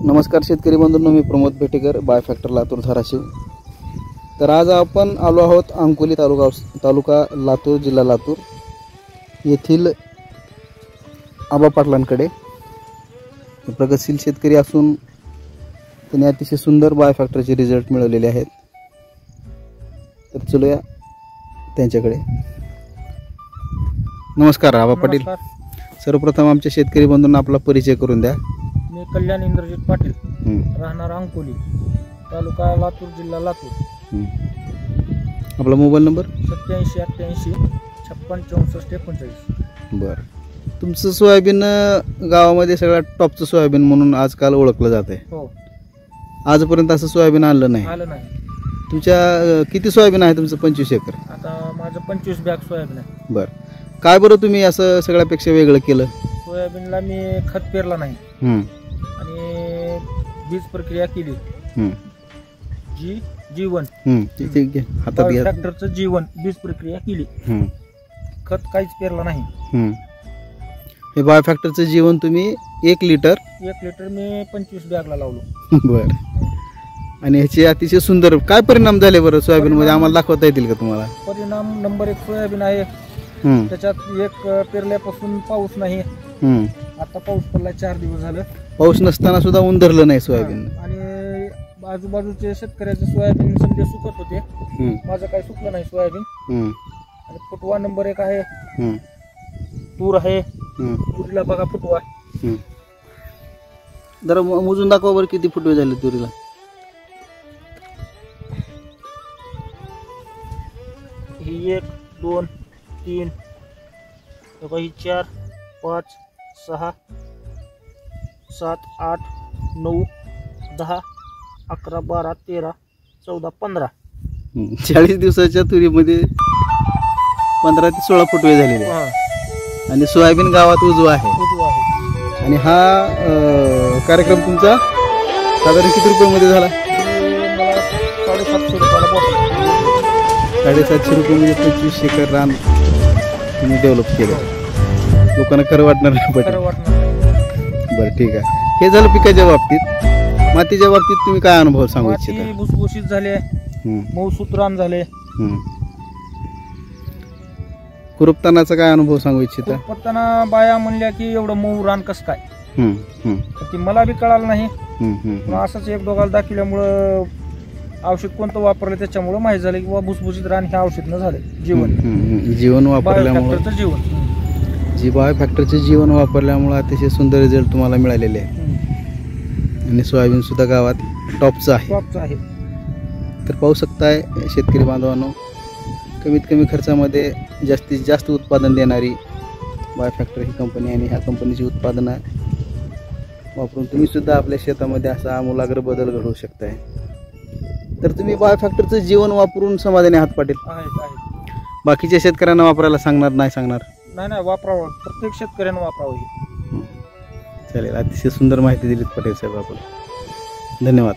नमस्कार शेतकरी बंधूंनो, मी प्रमोद भेटेकर, बायोफॅक्टर लातूर धाराशिव. तर आज आपण आलो आहोत अंकोली तालुका लातूर, जिल्हा लातूर येथील आबा पाटलांकडे. प्रगतशील शेतकरी असून त्यांनी अतिशय सुंदर बायोफॅक्टरचे रिझल्ट मिळवलेले आहेत. तर चलूया त्यांच्याकडे. नमस्कार आबा पाटील. सर्वप्रथम आमच्या शेतकरी बंधूंना आपला परिचय करून द्या. मी कल्याण इंद्रजित पाटील, राहणार अंकोली, तालुका लातूर, जिल्हा लातूर. आपला मोबाईल नंबर 8788 56 64 39. बरं. तुमचं सोयाबीन गावामध्ये सगळ्यात टॉपचं सोयाबीन म्हणून आजकाल ओळखलं जात आहे. हो. आजपर्यंत असं सोयाबीन आलं नाही. तुमच्या किती सोयाबीन आहे तुमचं? 25 एकर. आता माझं 25 बॅग सोयाबीन आहे. बरं. काय बरं तुम्ही असं सगळ्यापेक्षा वेगळं केलं? सोयाबीनला मी खत पेरला नाही आणि बीज प्रक्रिया केली. जीवन हातात घ्या. ट्रॅक्टरचं जीवन बीज प्रक्रिया केली. खत काहीच पेरला नाही. हे बायोफॅक्टरचं जीवन तुम्ही 1 लिटर मी 25 बॅगला लावलो. बरं. आणि ह्याचे अतिशय सुंदर काय परिणाम झाले बरं सोयाबीन मध्ये? आम्हाला दाखवता येतील का तुम्हाला? परिणाम नंबर 1 सोयाबीन आहे. त्याच्यात एक पेरल्यापासून पाऊस नाही. आता पाऊस पडला 4 दिवस झालं. पाऊस नसताना सुद्धा ऊन धरलं नाही सोयाबीन. आणि आजूबाजूचे शेतकऱ्याचे सोयाबीन समजे सुकत होते, माझं काही सुकलं नाही सोयाबीन. आणि फुटवा नंबर 1 आहे. तूर आहे. तुरीला बघा फुटवा. जरा मोजून दाखवा बरं किती फुटवे झाले तुरीला. ही 1 2 3 ही 4 5 6 7 8 9 10 11 12 13 14 15. 40 दिवसाच्या तुरीमध्ये 15 ते 16 फुटवे झालेले. आणि सोयाबीन गावात उजवा आहे. आणि हा कार्यक्रम तुमचा साधारण किती रुपयामध्ये झाला? 750 रुपयाला बॉटल. 750 रुपये 25 एकर रान तुम्ही डेव्हलप केलं. लोकांना खरं वाटणार नाही. बरं, ठीक आहे. हे झालं पिकाच्या बाबतीत. मातीच्या बाबतीत तुम्ही काय अनुभव सांगू इच्छिता? भुसभुशीत झाले, मऊसूत रान झाले. खुरपतानाचा काय अनुभव सांगू इच्छिता? खुरपताना बाया म्हणल्या की एवढं मऊ रान कसं काय, ती मला बी कळालं नाही. असंच एक दोघाला दाखवल्यामुळं औषध कोणतं वापरलं त्याच्यामुळे माहिती झालं की बाबा भुसभुशीत रान हे औषध न झाले. जीवन वापरल्यामुळे, जी बायोफॅक्टरचे जीवन वापरल्यामुळे अतिशय सुंदर रिझल्ट तुम्हाला मिळालेले आहे. आणि सोयाबीन सुद्धा गावात टॉपचं आहे. तर पाहू शकताय शेतकरी बांधवांनो, कमीत कमी खर्चामध्ये जास्तीत जास्त उत्पादन देणारी बायोफॅक्टर ही कंपनी. आणि ह्या कंपनीची उत्पादनं वापरून तुम्ही सुद्धा आपल्या शेतामध्ये असा आमूलाग्र बदल घडवू शकताय. तर तुम्ही बायोफॅक्टरचं जीवन वापरून समाधानी आहात पाटील? बाकीच्या शेतकऱ्यांना वापरायला सांगणार नाही? वापरावं. प्रत्येक शेतकऱ्यांना वापरावं. चालेल. अतिशय सुंदर माहिती दिलीत पाटील साहेब आपण. धन्यवाद.